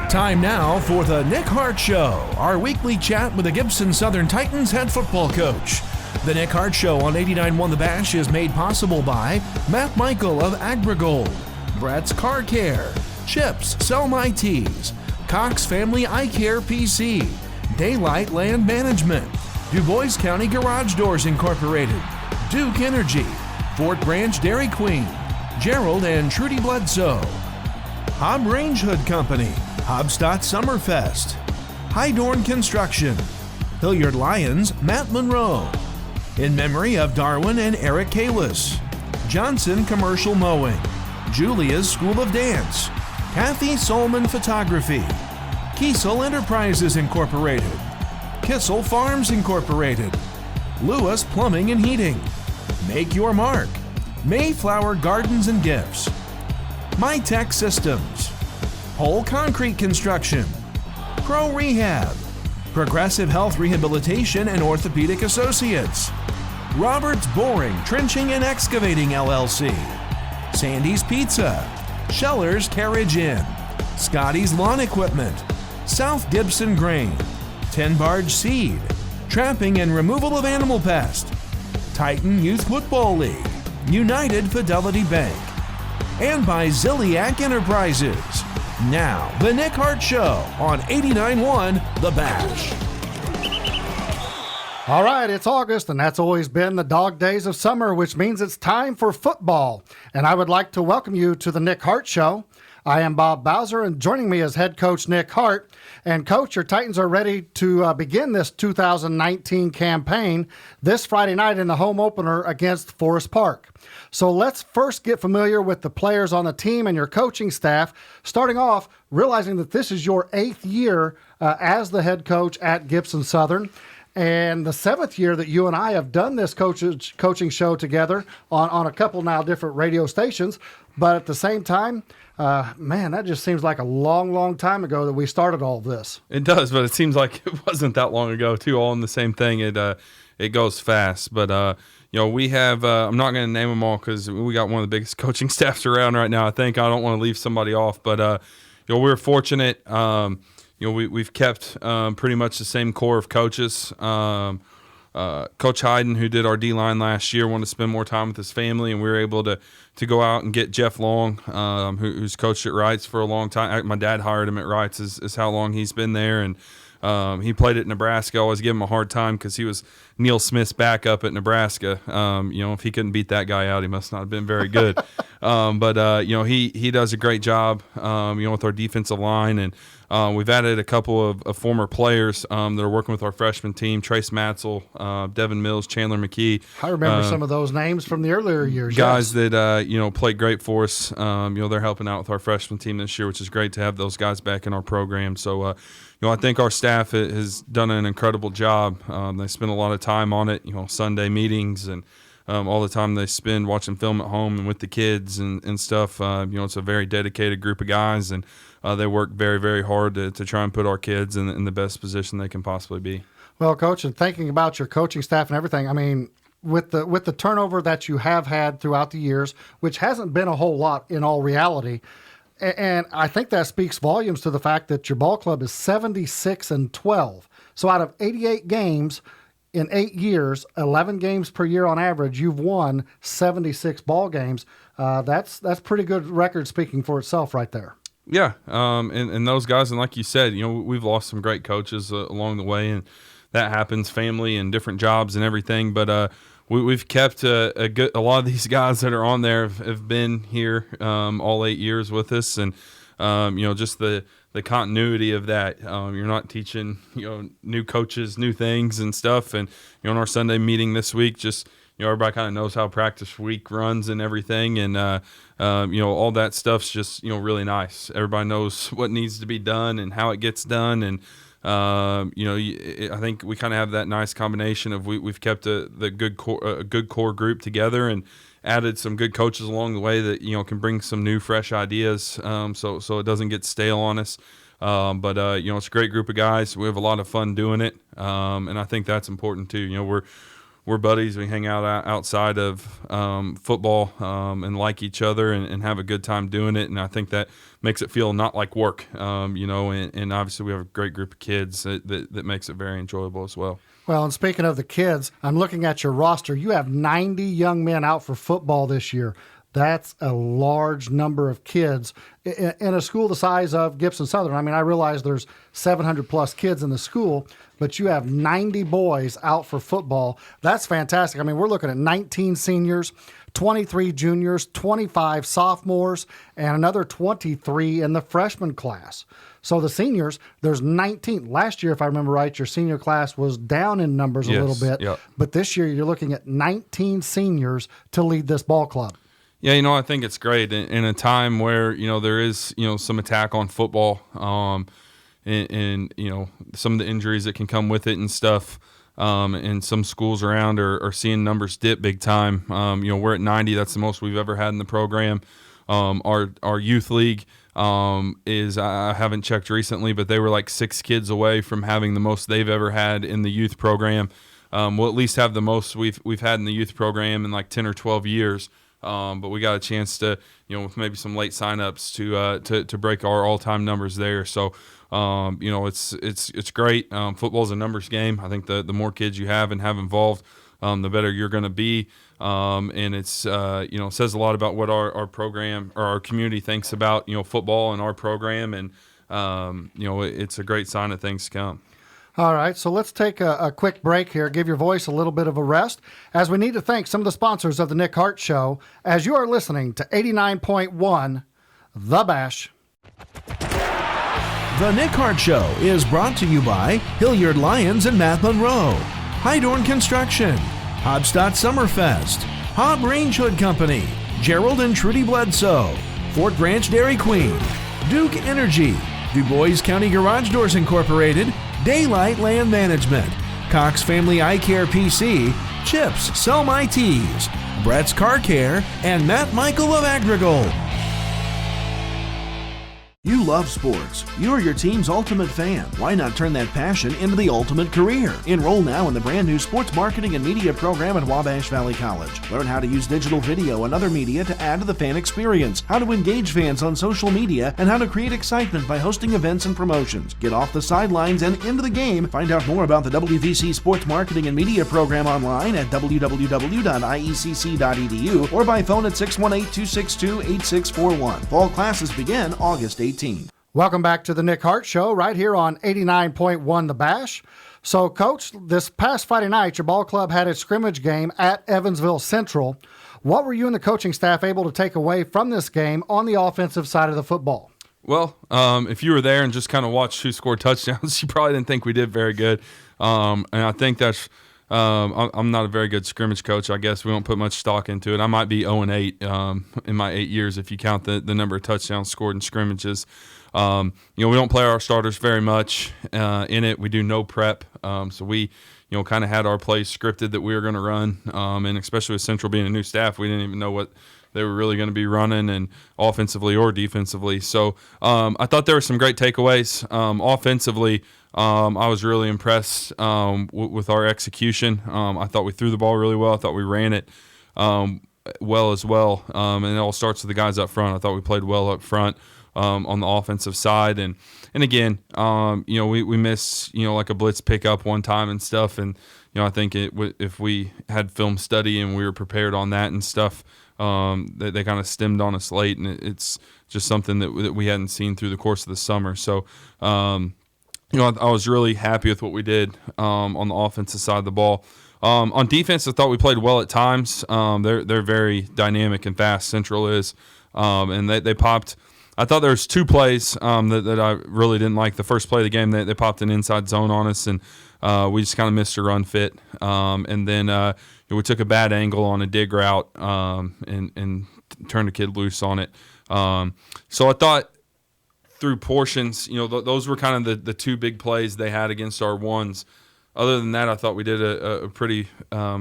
Time now for the Nick Hart Show, our weekly chat with the Gibson Southern Titans head football coach. The Nick Hart Show on 89.1 The Bash is made possible by Matt Michael of AgriGold, Brett's Car Care, Chips Sell My Teas, Cox Family Eye Care PC, Daylight Land Management, Du Bois County Garage Doors Incorporated, Duke Energy, Fort Branch Dairy Queen, Gerald and Trudy Bledsoe, Hobb Range Hood Company, Hobstadt Summerfest, Highdoorn Construction, Hilliard Lions, Matt Monroe, in memory of Darwin and Eric Kalis, Johnson Commercial Mowing, Julia's School of Dance, Kathy Solman Photography, Kiesel Enterprises Incorporated, Kissel Farms Incorporated, Lewis Plumbing and Heating, Make Your Mark, Mayflower Gardens and Gifts, MyTech Systems, Whole Concrete Construction, Pro Rehab, Progressive Health Rehabilitation and Orthopedic Associates, Roberts Boring, Trenching and Excavating LLC, Sandy's Pizza, Scheller's Carriage Inn, Scotty's Lawn Equipment, South Gibson Grain, 10 Barge Seed, Trapping and Removal of Animal Pest, Titan Youth Football League, United Fidelity Bank, and by Ziliac Enterprises. Now, the Nick Hart Show on 89.1 The Bash. All right, it's August, and that's always been the dog days of summer, which means it's time for football. And I would like to welcome you to the Nick Hart Show. I am Bob Bowser, and joining me is head coach Nick Hart. And coach, your Titans are ready to begin this 2019 campaign this Friday night in the home opener against Forest Park. So let's first get familiar with the players on the team and your coaching staff, starting off realizing that this is your 8th year as the head coach at Gibson Southern. And the 7th year that you and I have done this coaching show together on a couple now different radio stations. But at the same time, man, that just seems like a long, long time ago that we started all of this. It does, but it seems like it wasn't that long ago, too, all in the same thing. It goes fast. But, we have I'm not going to name them all because we got one of the biggest coaching staffs around right now, I think. I don't want to leave somebody off. But, we're fortunate. We've kept pretty much the same core of coaches. Coach Hayden, who did our D-line last year, wanted to spend more time with his family, and we were able to go out and get Jeff Long, who's coached at Wrights for a long time. My dad hired him at Wrights, is how long he's been there, and he played at Nebraska. I always give him a hard time because he was Neil Smith's backup at Nebraska. If he couldn't beat that guy out, he must not have been very good. But he does a great job, with our defensive line, and we've added a couple of former players that are working with our freshman team: Trace Matzel, Devin Mills, Chandler McKee. I remember some of those names from the earlier years. Guys that played great for us. They're helping out with our freshman team this year, which is great to have those guys back in our program. So, I think our staff has done an incredible job. They spend a lot of time on it. Sunday meetings and all the time they spend watching film at home and with the kids and stuff. It's a very dedicated group of guys, and they work very, very hard to try and put our kids in the best position they can possibly be. Well, Coach, and thinking about your coaching staff and everything, I mean, with the turnover that you have had throughout the years, which hasn't been a whole lot in all reality, and I think that speaks volumes to the fact that your ball club is 76-12. So out of 88 games in 8 years, 11 games per year on average, you've won 76 ball games. That's pretty good record speaking for itself right there. Yeah, and those guys, and like you said, we've lost some great coaches along the way, and that happens, family and different jobs and everything. But we've kept a lot of these guys that are on there have been here all 8 years with us, and just the continuity of that. You're not teaching new coaches new things and stuff, and in our Sunday meeting this week, just everybody kind of knows how practice week runs and everything, and all that stuff's just really nice. Everybody knows what needs to be done and how it gets done, and I think we kind of have that nice combination of we've kept a good core group together and added some good coaches along the way that can bring some new fresh ideas, so it doesn't get stale on us. But it's a great group of guys. We have a lot of fun doing it, and I think that's important too. we're buddies. We hang out outside of football and like each other and have a good time doing it. And I think that makes it feel not like work, and obviously we have a great group of kids that makes it very enjoyable as well. Well, and speaking of the kids, I'm looking at your roster. You have 90 young men out for football this year. That's a large number of kids in a school the size of Gibson Southern. I mean, I realize there's 700 plus kids in the school, but you have 90 boys out for football. That's fantastic. I mean, we're looking at 19 seniors, 23 juniors, 25 sophomores, and another 23 in the freshman class. So the seniors, there's 19. Last year, if I remember right, your senior class was down in numbers a little bit. Yep. But this year, you're looking at 19 seniors to lead this ball club. Yeah, I think it's great in a time where, there is, some attack on football and some of the injuries that can come with it and stuff. And some schools around are seeing numbers dip big time. We're at 90. That's the most we've ever had in the program. Our youth league is, I haven't checked recently, but they were like 6 kids away from having the most they've ever had in the youth program. We'll at least have the most we've had in the youth program in like 10 or 12 years. But we got a chance to, with maybe some late signups to break our all-time numbers there. So, it's great. Football's a numbers game. I think the more kids you have and have involved, the better you're going to be. And it's, says a lot about what our program or our community thinks about, football and our program. And, it's a great sign of things to come. All right, so let's take a quick break here, give your voice a little bit of a rest, as we need to thank some of the sponsors of the Nick Hart Show, as you are listening to 89.1 The Bash. The Nick Hart Show is brought to you by Hilliard Lyons and Matt Monroe, Hydorn Construction, Hobstadt Summerfest, Hobb Range Hood Company, Gerald and Trudy Bledsoe, Fort Branch Dairy Queen, Duke Energy, Du Bois County Garage Doors Incorporated, Daylight Land Management, Cox Family Eye Care PC, Chips, Sell My Tees, Brett's Car Care, and Matt Michael of Agrigold. You love sports. You're your team's ultimate fan. Why not turn that passion into the ultimate career? Enroll now in the brand new Sports Marketing and Media program at Wabash Valley College. Learn how to use digital video and other media to add to the fan experience, how to engage fans on social media, and how to create excitement by hosting events and promotions. Get off the sidelines and into the game. Find out more about the WVC Sports Marketing and Media program online at www.iecc.edu or by phone at 618-262-8641. Fall classes begin August 18th. Welcome back to the Nick Hart Show right here on 89.1 The Bash. So, Coach, this past Friday night, your ball club had its scrimmage game at Evansville Central. What were you and the coaching staff able to take away from this game on the offensive side of the football? Well, if you were there and just kind of watched who scored touchdowns, you probably didn't think we did very good. And I think that's I'm not a very good scrimmage coach. I guess we don't put much stock into it. I might be 0-8 in my 8 years if you count the number of touchdowns scored in scrimmages. We don't play our starters very much in it. We do no prep, so we kind of had our plays scripted that we were going to run, and especially with Central being a new staff, we didn't even know what they were really going to be running, and offensively or defensively. So I thought there were some great takeaways. Offensively, I was really impressed with our execution. I thought we threw the ball really well. I thought we ran it well as well. And it all starts with the guys up front. I thought we played well up front on the offensive side. And again, we missed, like a blitz pickup one time and stuff. And, I think if we had film study and we were prepared on that and stuff, they kind of stemmed on us late. And it's just something that we hadn't seen through the course of the summer. So, I was really happy with what we did on the offensive side of the ball. On defense, I thought we played well at times. They're very dynamic and fast. Central is, and they popped. I thought there was 2 plays that I really didn't like. The first play of the game, they popped an inside zone on us, and we just kind of missed a run fit. And then we took a bad angle on a dig route and turned a kid loose on it. So I thought through portions, those were kind of the 2 big plays they had against our ones. Other than that, I thought we did a pretty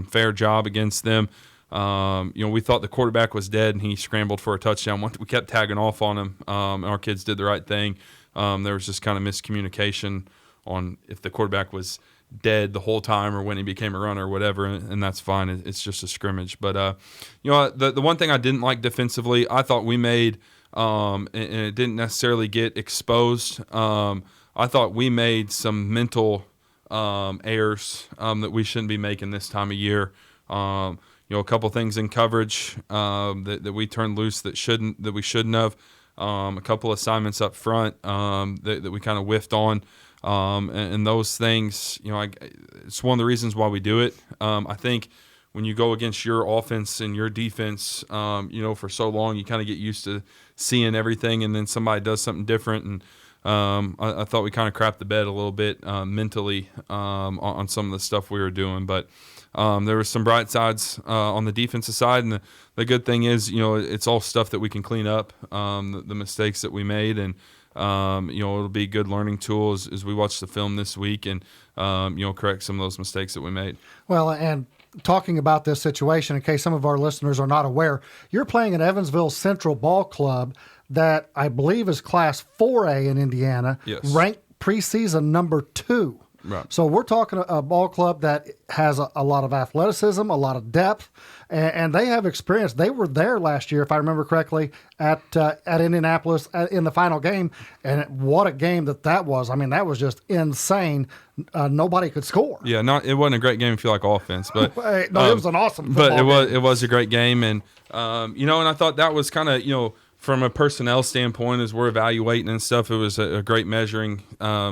fair job against them. We thought the quarterback was dead, and he scrambled for a touchdown. We kept tagging off on him, and our kids did the right thing. There was just kind of miscommunication on if the quarterback was dead the whole time or when he became a runner or whatever, and that's fine. It's just a scrimmage. But, the one thing I didn't like defensively, I thought we made, and it didn't necessarily get exposed. I thought we made some mental errors that we shouldn't be making this time of year. A couple things in coverage that we turned loose that we shouldn't have. A couple assignments up front that we kind of whiffed on. And those things, it's one of the reasons why we do it. I think when you go against your offense and your defense, for so long, you kind of get used to seeing everything, and then somebody does something different. And I thought we kind of crapped the bed a little bit mentally on some of the stuff we were doing. But there were some bright sides on the defensive side, and the good thing is, it's all stuff that we can clean up, the mistakes that we made, and it'll be a good learning tool as we watch the film this week and correct some of those mistakes that we made. Well, and talking about this situation, in case some of our listeners are not aware, you're playing an Evansville Central Ball Club that I believe is Class 4A in Indiana, yes, ranked preseason number 2. Right. So we're talking a ball club that has a lot of athleticism, a lot of depth, and they have experience. They were there last year, if I remember correctly, at Indianapolis in the final game, and what a game that was. I mean, that was just insane. Nobody could score. Yeah, it wasn't a great game if you like offense, but no, it was an awesome football but game. It was a great game, and and I thought that was kind of from a personnel standpoint, as we're evaluating and stuff, it was a great measuring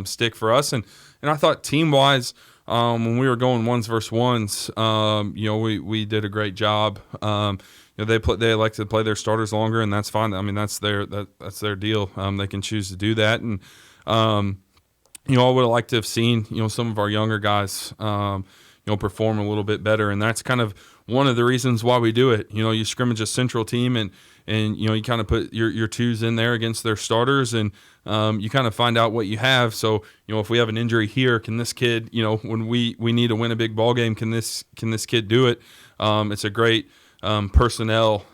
stick for us. And I thought team-wise, when we were going ones versus ones, we did a great job. They elected to play their starters longer, and that's fine. I mean, that's their deal. They can choose to do that. And I would have liked to have seen some of our younger guys perform a little bit better, and that's kind of one of the reasons why we do it. You scrimmage a Central team, and you kind of put your twos in there against their starters, and you kind of find out what you have. So if we have an injury here, can this kid, when we need to win a big ball game, can this kid do it? It's a great personnel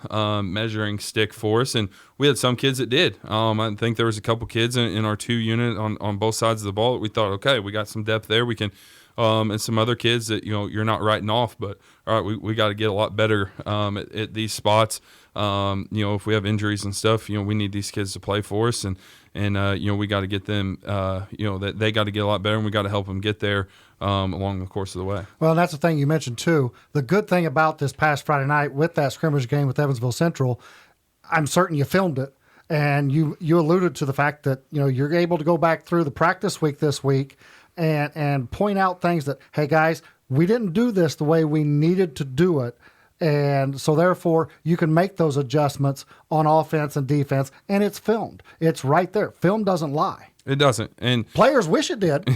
measuring stick for us, and we had some kids that did. I think there was a couple kids in our 2 unit on both sides of the ball that we thought, okay, we got some depth there. We can. And some other kids that you're not writing off, but all right, we got to get a lot better at these spots. If we have injuries and stuff, we need these kids to play for us, and we got to get them. That they got to get a lot better, and we got to help them get there along the course of the way. Well, and that's the thing you mentioned too. The good thing about this past Friday night with that scrimmage game with Evansville Central, I'm certain you filmed it, and you alluded to the fact that you're able to go back through the practice week this week. And point out things that, hey, guys, we didn't do this the way we needed to do it. And so, therefore, you can make those adjustments on offense and defense, and it's filmed. It's right there. Film doesn't lie. It doesn't. And players wish it did.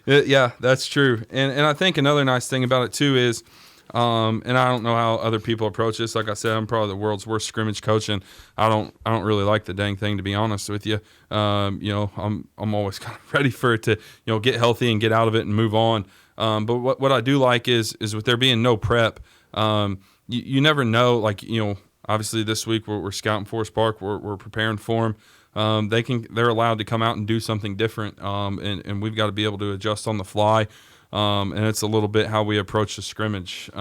Yeah, that's true. And I think another nice thing about it, too, is and I don't know how other people approach this. Like I said, I'm probably the world's worst scrimmage coach, and I don't really like the dang thing, to be honest with you. I'm always kind of ready for it to get healthy and get out of it and move on. But what I do like is with there being no prep, you never know. Like obviously this week we're scouting Forest Park, we're preparing for them. They're allowed to come out and do something different, and we've got to be able to adjust on the fly. And it's a little bit how we approach the scrimmage. We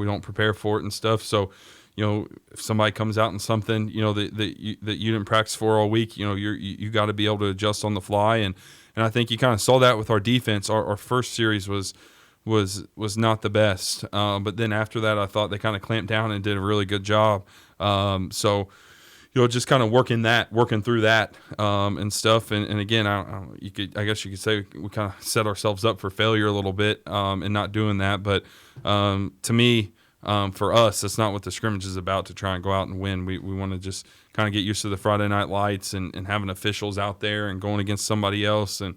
don't prepare for it and stuff. So, if somebody comes out in something, that you didn't practice for all week, you got to be able to adjust on the fly. And I think you kind of saw that with our defense. Our first series was not the best. But then after that, I thought they kind of clamped down and did a really good job. Just kind of working through that and stuff. And again, I guess you could say we kind of set ourselves up for failure a little bit in not doing that. But to me, for us, that's not what the scrimmage is about, to try and go out and win. We want to just kind of get used to the Friday night lights and having officials out there and going against somebody else and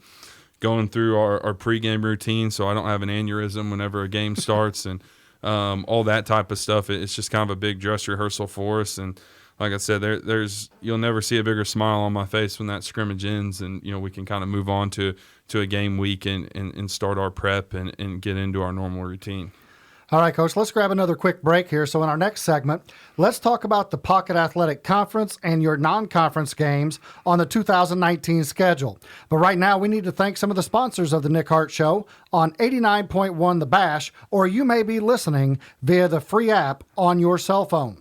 going through our pregame routine so I don't have an aneurysm whenever a game starts and all that type of stuff. It's just kind of a big dress rehearsal for us. And like I said, you'll never see a bigger smile on my face when that scrimmage ends, and we can kind of move on to a game week and start our prep and get into our normal routine. All right, Coach, let's grab another quick break here. So in our next segment, let's talk about the Pocket Athletic Conference and your non-conference games on the 2019 schedule. But right now, we need to thank some of the sponsors of the Nick Hart Show on 89.1 The Bash, or you may be listening via the free app on your cell phone.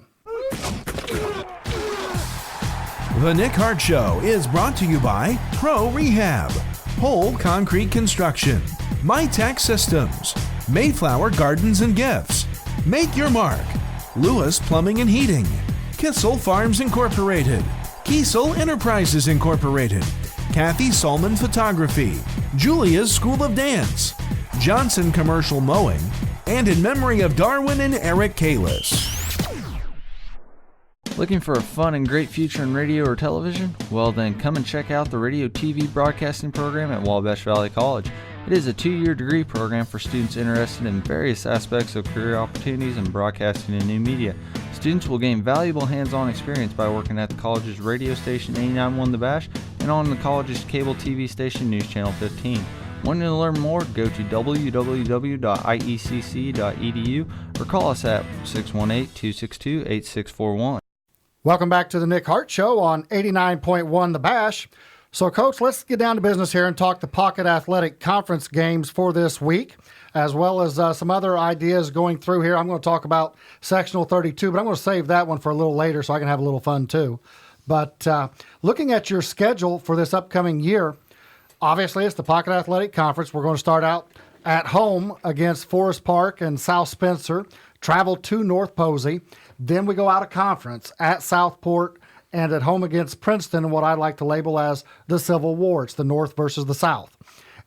The Nick Hart Show is brought to you by Pro Rehab, Whole Concrete Construction, MyTech Systems, Mayflower Gardens and Gifts, Make Your Mark, Lewis Plumbing and Heating, Kissel Farms Incorporated, Kiesel Enterprises Incorporated, Kathy Solman Photography, Julia's School of Dance, Johnson Commercial Mowing, and in memory of Darwin and Eric Kalis. Looking for a fun and great future in radio or television? Well then, come and check out the radio TV broadcasting program at Wabash Valley College. It is a 2-year degree program for students interested in various aspects of career opportunities in broadcasting and new media. Students will gain valuable hands-on experience by working at the college's radio station 89.1 The Bash and on the college's cable TV station News Channel 15. Wanting to learn more, go to www.iecc.edu or call us at 618-262-8641. Welcome back to the Nick Hart Show on 89.1 The Bash. So, Coach, let's get down to business here and talk the Pocket Athletic Conference games for this week, as well as some other ideas going through here. I'm going to talk about Sectional 32, but I'm going to save that one for a little later so I can have a little fun too. But looking at your schedule for this upcoming year, obviously it's the Pocket Athletic Conference. We're going to start out at home against Forest Park and South Spencer, travel to North Posey. Then we go out of conference at Southport and at home against Princeton, what I like to label as the Civil War. It's the North versus the South.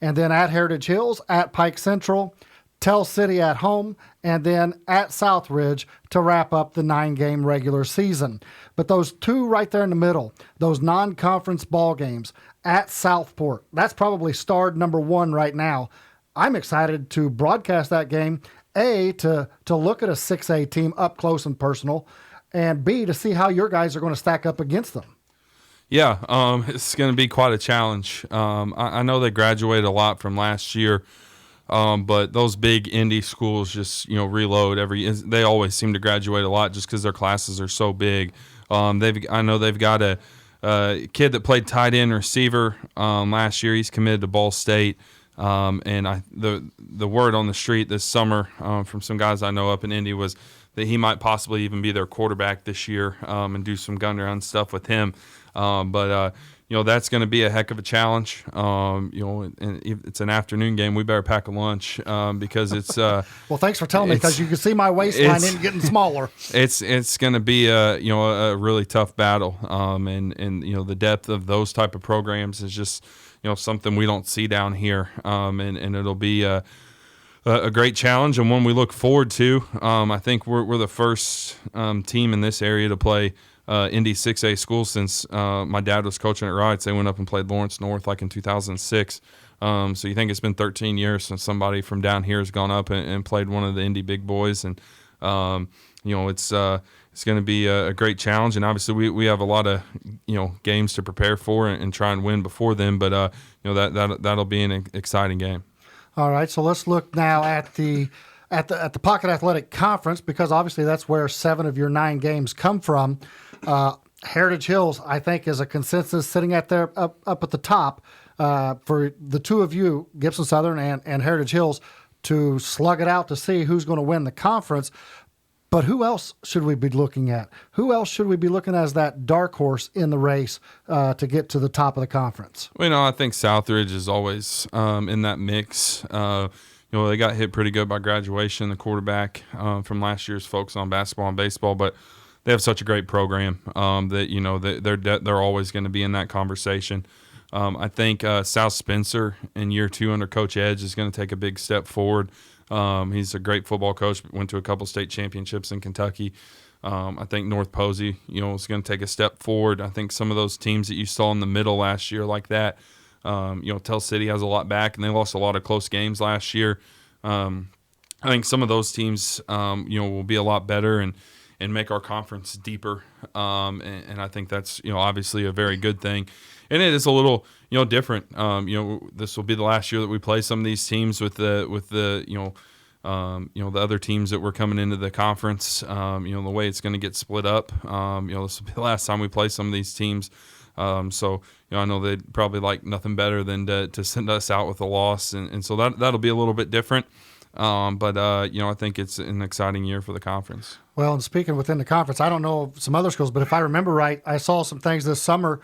And then at Heritage Hills, at Pike Central, Tell City at home, and then at Southridge to wrap up the 9-game regular season. But those two right there in the middle, those non-conference ball games at Southport, that's probably starred number one right now. I'm excited to broadcast that game, A, to look at a 6A team up close and personal, and B, to see how your guys are going to stack up against them. Yeah, it's going to be quite a challenge. I know they graduated a lot from last year, but those big indie schools just reload they always seem to graduate a lot just because their classes are so big. I know they've got a kid that played tight end receiver last year. He's committed to Ball State. And the word on the street this summer from some guys I know up in Indy was that he might possibly even be their quarterback this year and do some gun around stuff with him. But that's going to be a heck of a challenge. And it's an afternoon game. We better pack a lunch because it's. Well, thanks for telling me, because you can see my waistline isn't getting smaller. It's going to be a really tough battle. And the depth of those type of programs is just something we don't see down here. And it'll be a great challenge and one we look forward to. I think we're the first team in this area to play Indy 6A school since my dad was coaching at Rides. They went up and played Lawrence North like in 2006. So you think it's been 13 years since somebody from down here has gone up and played one of the Indy big boys. And, it's going to be a great challenge. And obviously we have a lot of, games to prepare for and try and win before then. But, that'll be an exciting game. All right, so let's look now at the Pocket Athletic Conference, because obviously that's where 7 of your 9 games come from. Heritage Hills, I think, is a consensus sitting up at the top for the two of you, Gibson Southern and Heritage Hills, to slug it out to see who's going to win the conference. But who else should we be looking at? Who else should we be looking at as that dark horse in the race to get to the top of the conference? Well, I think Southridge is always in that mix. They got hit pretty good by graduation, the quarterback from last year's folks on basketball and baseball, but they have such a great program that they're always going to be in that conversation. I think South Spencer in year 2 under Coach Edge is going to take a big step forward. He's a great football coach, went to a couple state championships in Kentucky. I think North Posey, is going to take a step forward. I think some of those teams that you saw in the middle last year like that, Tell City has a lot back, and they lost a lot of close games last year. I think some of those teams, will be a lot better and make our conference deeper. And I think that's, obviously a very good thing. And it is a little, different. This will be the last year that we play some of these teams with the the other teams that were coming into the conference, the way it's going to get split up. This will be the last time we play some of these teams. So I know they'd probably like nothing better than to send us out with a loss, and so that'll be a little bit different. But I think it's an exciting year for the conference. Well, and speaking within the conference, I don't know of some other schools, but if I remember right, I saw some things this summer.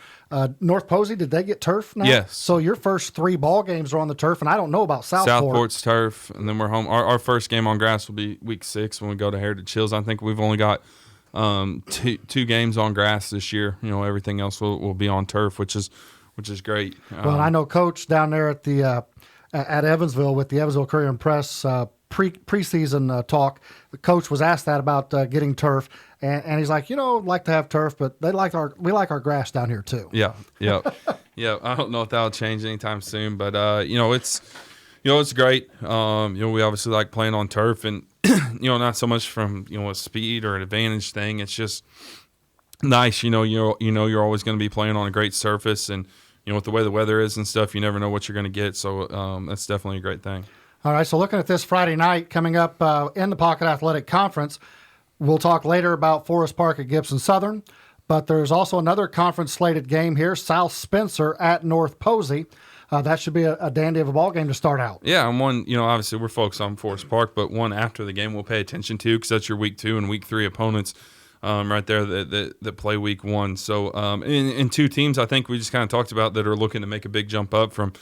North Posey, did they get turf now? Yes. So your first 3 ball games are on the turf, and I don't know about Southport. Southport's turf, and then we're home. Our first game on grass will be week 6 when we go to Heritage Hills. I think we've only got two games on grass this year. Everything else will be on turf, which is great. Well, and I know Coach down there at the at Evansville with the Evansville Courier and Press preseason talk, the coach was asked that about getting turf, and he's like, like to have turf, but we like our grass down here too. Yeah. I don't know if that'll change anytime soon, but it's great. We obviously like playing on turf, and not so much from a speed or an advantage thing. It's just nice. You're always going to be playing on a great surface, and with the way the weather is and stuff, you never know what you're going to get. So that's definitely a great thing. All right, so looking at this Friday night coming up in the Pocket Athletic Conference, we'll talk later about Forest Park at Gibson Southern, but there's also another conference slated game here, South Spencer at North Posey. That should be a dandy of a ball game to start out. Yeah, and one, obviously we're focused on Forest Park, but one after the game we'll pay attention to because that's your week 2 and week 3 opponents right there that play week 1. So in 2 teams I think we just kind of talked about that are looking to make a big jump up from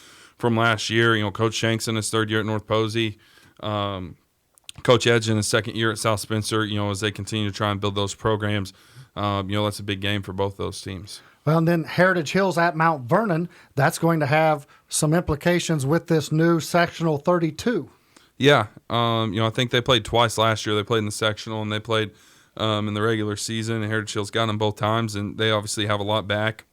last year. Coach Shanks in his 3rd year at North Posey, Coach Edge in his 2nd year at South Spencer, as they continue to try and build those programs, that's a big game for both those teams. Well, and then Heritage Hills at Mount Vernon, that's going to have some implications with this new sectional 32. Yeah, I think they played twice last year. They played in the sectional and they played in the regular season, and Heritage Hills got them both times, and they obviously have a lot back.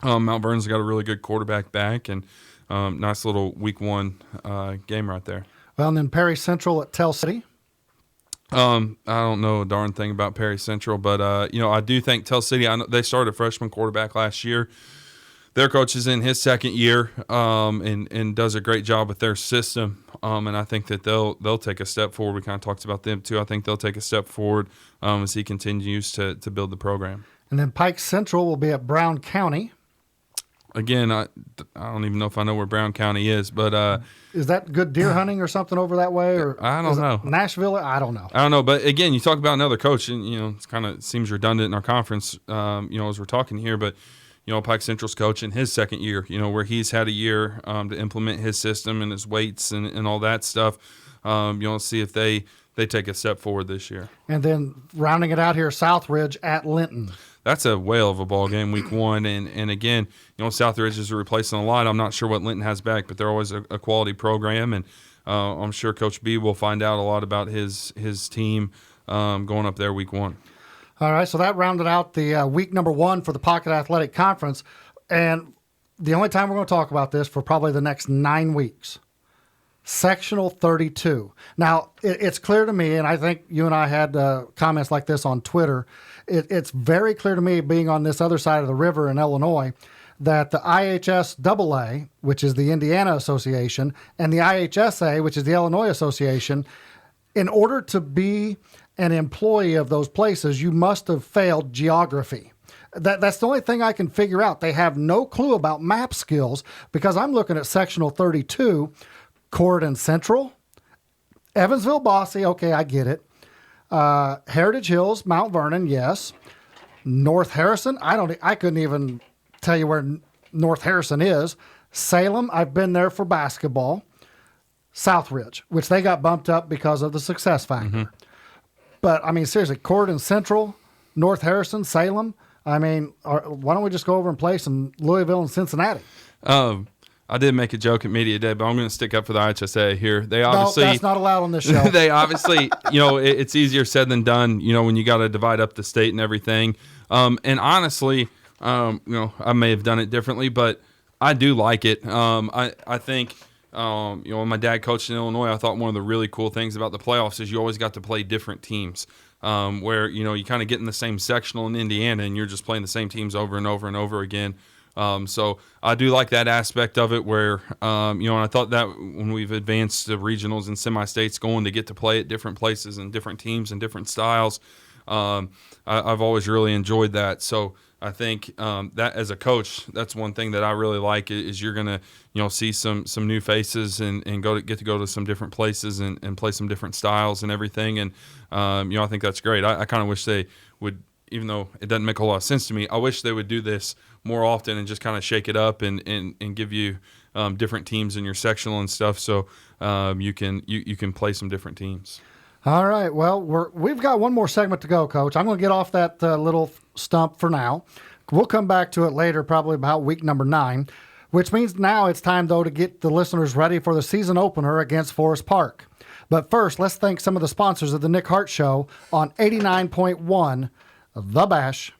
Mount Vernon's got a really good quarterback back, and nice little week 1 game right there. Well, and then Perry Central at Tell City. I don't know a darn thing about Perry Central, but I do think Tell City. I know they started a freshman quarterback last year. Their coach is in his 2nd year, and does a great job with their system. And I think that they'll take a step forward. We kind of talked about them too. I think they'll take a step forward as he continues to build the program. And then Pike Central will be at Brown County. Again, I don't even know if I know where Brown County is, but is that good deer hunting or something over that way? Or I don't know. Nashville? I don't know. I don't know. But again, you talk about another coach, and it's kind of seems redundant in our conference, as we're talking here. But Pike Central's coach in his 2nd year, where he's had a year to implement his system and his weights and all that stuff. See if they take a step forward this year. And then rounding it out here, Southridge at Linton. That's a whale of a ball game, week 1. And again, Southridge is replacing a lot. I'm not sure what Linton has back, but they're always a quality program. And I'm sure Coach B will find out a lot about his team going up there week 1. All right, so that rounded out the week number 1 for the Pocket Athletic Conference. And the only time we're going to talk about this for probably the next 9 weeks. Sectional 32. Now, it's clear to me, and I think you and I had comments like this on Twitter, it's very clear to me, being on this other side of the river in Illinois, that the IHSAA, which is the Indiana Association, and the IHSA, which is the Illinois Association, in order to be an employee of those places, you must have failed geography. That's the only thing I can figure out. They have no clue about map skills, because I'm looking at sectional 32, Corydon Central, Evansville Bossy, okay, I get it. Heritage Hills, Mount Vernon, yes. North Harrison, I couldn't even tell you where North Harrison is. Salem, I've been there for basketball. Southridge, which they got bumped up because of the success factor. Mm-hmm. But, seriously, Corydon Central, North Harrison, Salem, why don't we just go over and play some Louisville and Cincinnati? I did make a joke at Media Day, but I'm going to stick up for the IHSA here. They obviously, no, that's not allowed on this show. They obviously, it's easier said than done, when you got to divide up the state and everything. And honestly, I may have done it differently, but I do like it. I think, when my dad coached in Illinois, I thought one of the really cool things about the playoffs is you always got to play different teams. Where, you kind of get in the same sectional in Indiana and you're just playing the same teams over and over and over again. So I do like that aspect of it where, and I thought that when we've advanced to regionals and semi-states, going to get to play at different places and different teams and different styles, I've always really enjoyed that. So I think that as a coach, that's one thing that I really like is you're going to, see some new faces and get to go to some different places and play some different styles and everything. And, I think that's great. I kind of wish they would, even though it doesn't make a lot of sense to me, I wish they would do this more often and just kind of shake it up and give you different teams in your sectional and stuff, so you can play some different teams. All right. Well, we've got one more segment to go, Coach. I'm going to get off that little stump for now. We'll come back to it later, probably about week number 9, which means now it's time, though, to get the listeners ready for the season opener against Forest Park. But first, let's thank some of the sponsors of the Nick Hart Show on 89.1 The Bash.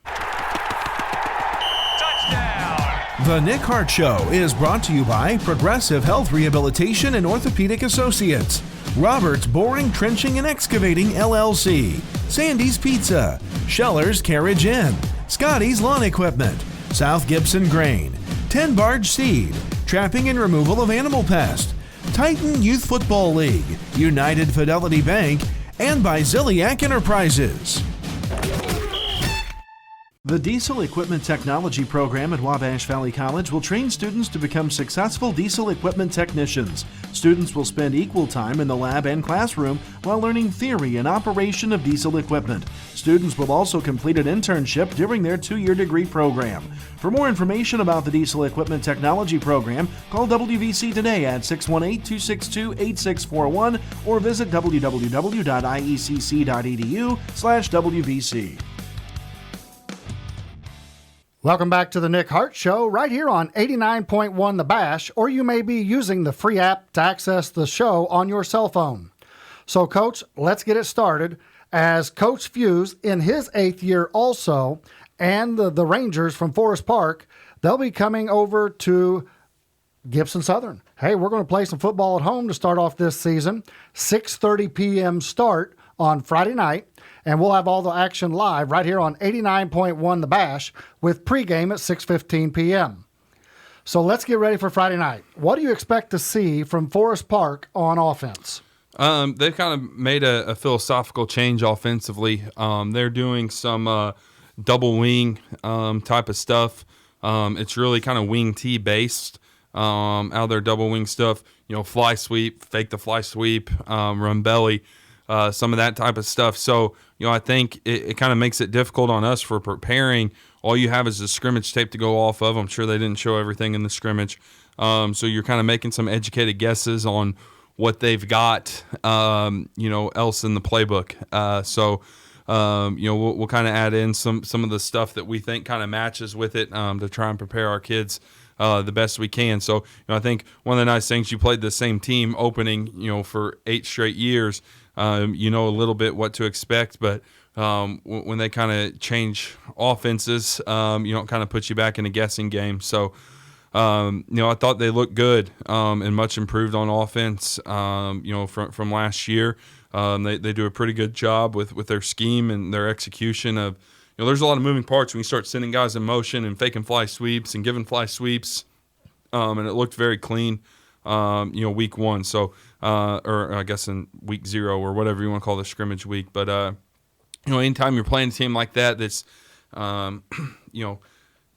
The Nick Hart Show is brought to you by Progressive Health Rehabilitation and Orthopedic Associates, Roberts Boring, Trenching, and Excavating, LLC, Sandy's Pizza, Scheller's Carriage Inn, Scotty's Lawn Equipment, South Gibson Grain, 10 Barge Seed, Trapping and Removal of Animal Pest, Titan Youth Football League, United Fidelity Bank, and by Ziliak Enterprises. The Diesel Equipment Technology program at Wabash Valley College will train students to become successful diesel equipment technicians. Students will spend equal time in the lab and classroom while learning theory and operation of diesel equipment. Students will also complete an internship during their 2-year degree program. For more information about the Diesel Equipment Technology program, call WVC today at 618-262-8641 or visit www.iecc.edu/WVC. Welcome back to the Nick Hart Show right here on 89.1 The Bash, or you may be using the free app to access the show on your cell phone. So, Coach, let's get it started. As Coach Fuse, in his 8th year also, and the Rangers from Forest Park, they'll be coming over to Gibson Southern. Hey, we're going to play some football at home to start off this season. 6:30 p.m. start on Friday night. And we'll have all the action live right here on 89.1 The Bash with pregame at 6:15 p.m. So let's get ready for Friday night. What do you expect to see from Forest Park on offense? They've kind of made a philosophical change offensively. They're doing some double wing type of stuff. It's really kind of wing T based out of their double wing stuff. Fly sweep, fake the fly sweep, run belly. Some of that type of stuff. So, I think it kind of makes it difficult on us for preparing. All you have is the scrimmage tape to go off of. I'm sure they didn't show everything in the scrimmage. So you're kind of making some educated guesses on what they've got, else in the playbook. We'll kind of add in some of the stuff that we think kind of matches with it to try and prepare our kids the best we can. So, I think one of the nice things, you played the same team opening, for 8 straight years. A little bit what to expect, but when they kind of change offenses, it kind of puts you back in a guessing game. So, I thought they looked good and much improved on offense, from last year. They do a pretty good job with their scheme and their execution of, there's a lot of moving parts when you start sending guys in motion and faking fly sweeps and giving fly sweeps, and it looked very clean. Week 1, so or I guess in week 0 or whatever you want to call the scrimmage week. But anytime you're playing a team like that, that's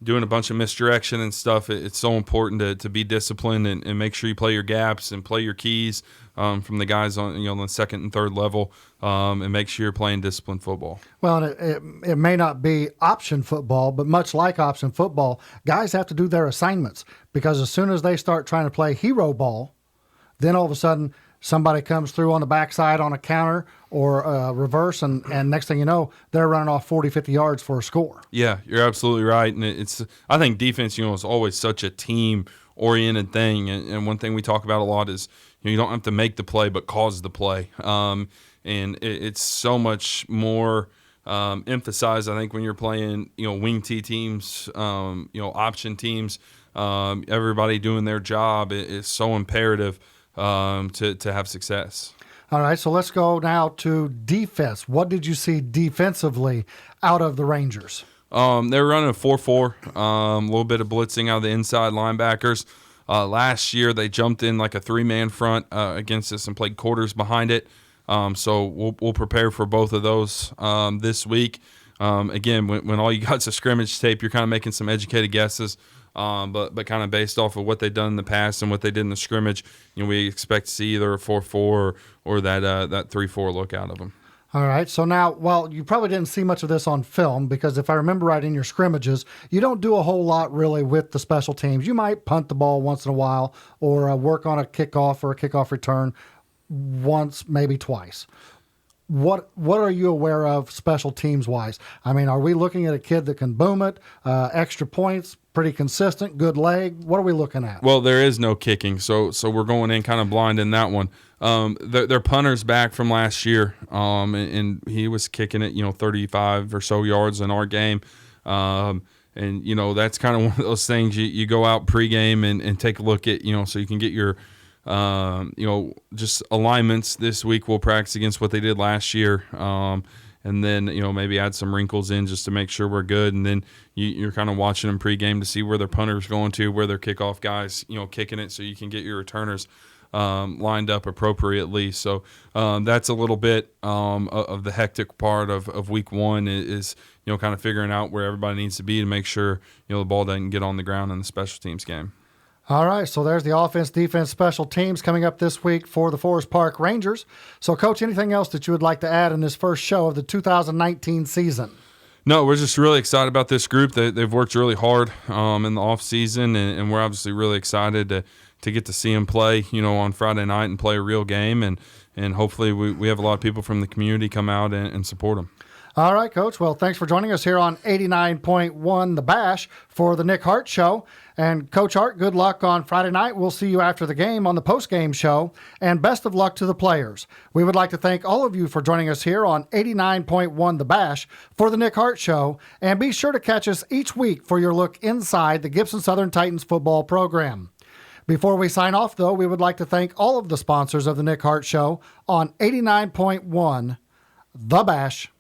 doing a bunch of misdirection and stuff, it's so important to be disciplined and make sure you play your gaps and play your keys from the guys on the second and third level, and make sure you're playing disciplined football. Well, it may not be option football, but much like option football, guys have to do their assignments, because as soon as they start trying to play hero ball, then all of a sudden somebody comes through on the backside on a counter or a reverse, and next thing you know, they're running off 40, 50 yards for a score. Yeah, you're absolutely right. And I think defense, is always such a team-oriented thing. And one thing we talk about a lot is, you don't have to make the play, but cause the play. And it's so much more emphasized, I think, when you're playing, wing T teams, option teams, everybody doing their job is so imperative to have success. All right, so let's go now to defense. What did you see defensively out of the Rangers? They're running a 4-4, a little bit of blitzing out of the inside linebackers. Last year, they jumped in like a 3-man front against us and played quarters behind it. So we'll prepare for both of those this week. Again, when all you got is a scrimmage tape, you're kind of making some educated guesses. But kind of based off of what they've done in the past and what they did in the scrimmage, we expect to see either a 4-4 or that 3-4 look out of them. All right. So now, well, you probably didn't see much of this on film because if I remember right, in your scrimmages, you don't do a whole lot really with the special teams. You might punt the ball once in a while or work on a kickoff or a kickoff return once, maybe twice. What are you aware of special teams wise? I mean, are we looking at a kid that can boom it, extra points, pretty consistent, good leg? What are we looking at? Well, there is no kicking, so we're going in kind of blind in that one. Their punter's back from last year, and he was kicking it, 35 or so yards in our game. And, that's kind of one of those things you go out pregame and take a look at, so you can get your just alignments. This week we'll practice against what they did last year. And then, maybe add some wrinkles in just to make sure we're good. And then you're kind of watching them pregame to see where their punter's going to, where their kickoff guys, kicking it so you can get your returners lined up appropriately. So that's a little bit of the hectic part of week one is kind of figuring out where everybody needs to be to make sure, the ball doesn't get on the ground in the special teams game. All right, so there's the offense, defense, special teams coming up this week for the Forest Park Rangers. So, Coach, anything else that you would like to add in this first show of the 2019 season? No, we're just really excited about this group. They've worked really hard in the off season, and we're obviously really excited to get to see them play, on Friday night and play a real game, and hopefully we have a lot of people from the community come out and support them. All right, Coach. Well, thanks for joining us here on 89.1 The Bash for the Nick Hart Show. And Coach Hart, good luck on Friday night. We'll see you after the game on the post-game show. And best of luck to the players. We would like to thank all of you for joining us here on 89.1 The Bash for the Nick Hart Show. And be sure to catch us each week for your look inside the Gibson Southern Titans football program. Before we sign off, though, we would like to thank all of the sponsors of the Nick Hart Show on 89.1 The Bash.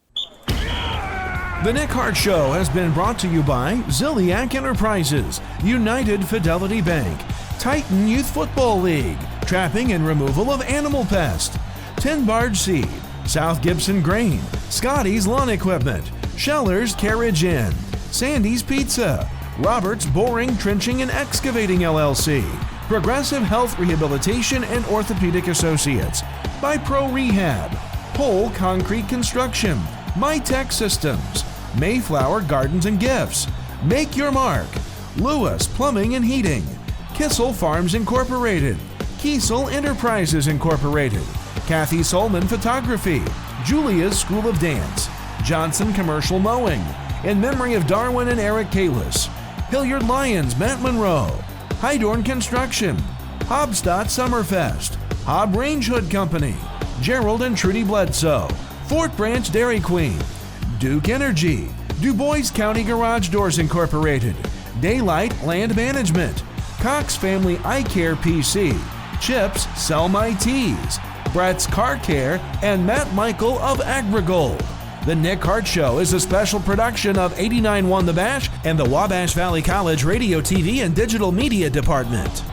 The Nick Hart Show has been brought to you by Ziliak Enterprises, United Fidelity Bank, Titan Youth Football League, Trapping and Removal of Animal Pest, Tin Barge Seed, South Gibson Grain, Scotty's Lawn Equipment, Scheller's Carriage Inn, Sandy's Pizza, Roberts Boring, Trenching and Excavating LLC, Progressive Health Rehabilitation and Orthopedic Associates, by Pro Rehab, Pole Concrete Construction, MyTech Systems, Mayflower Gardens and Gifts, Make Your Mark, Lewis Plumbing and Heating, Kissel Farms Incorporated, Kiesel Enterprises Incorporated, Kathy Solman Photography, Julia's School of Dance, Johnson Commercial Mowing, in memory of Darwin and Eric Kalis, Hilliard Lions Matt Monroe, Hydorn Construction, Hobstadt Summerfest, Hobb Range Hood Company, Gerald and Trudy Bledsoe, Fort Branch Dairy Queen, Duke Energy, Du Bois County Garage Doors Incorporated, Daylight Land Management, Cox Family Eye Care PC, Chips Sell My Teas, Brett's Car Care, and Matt Michael of AgriGold. The Nick Hart Show is a special production of 89.1 The Bash and the Wabash Valley College Radio, TV, and Digital Media Department.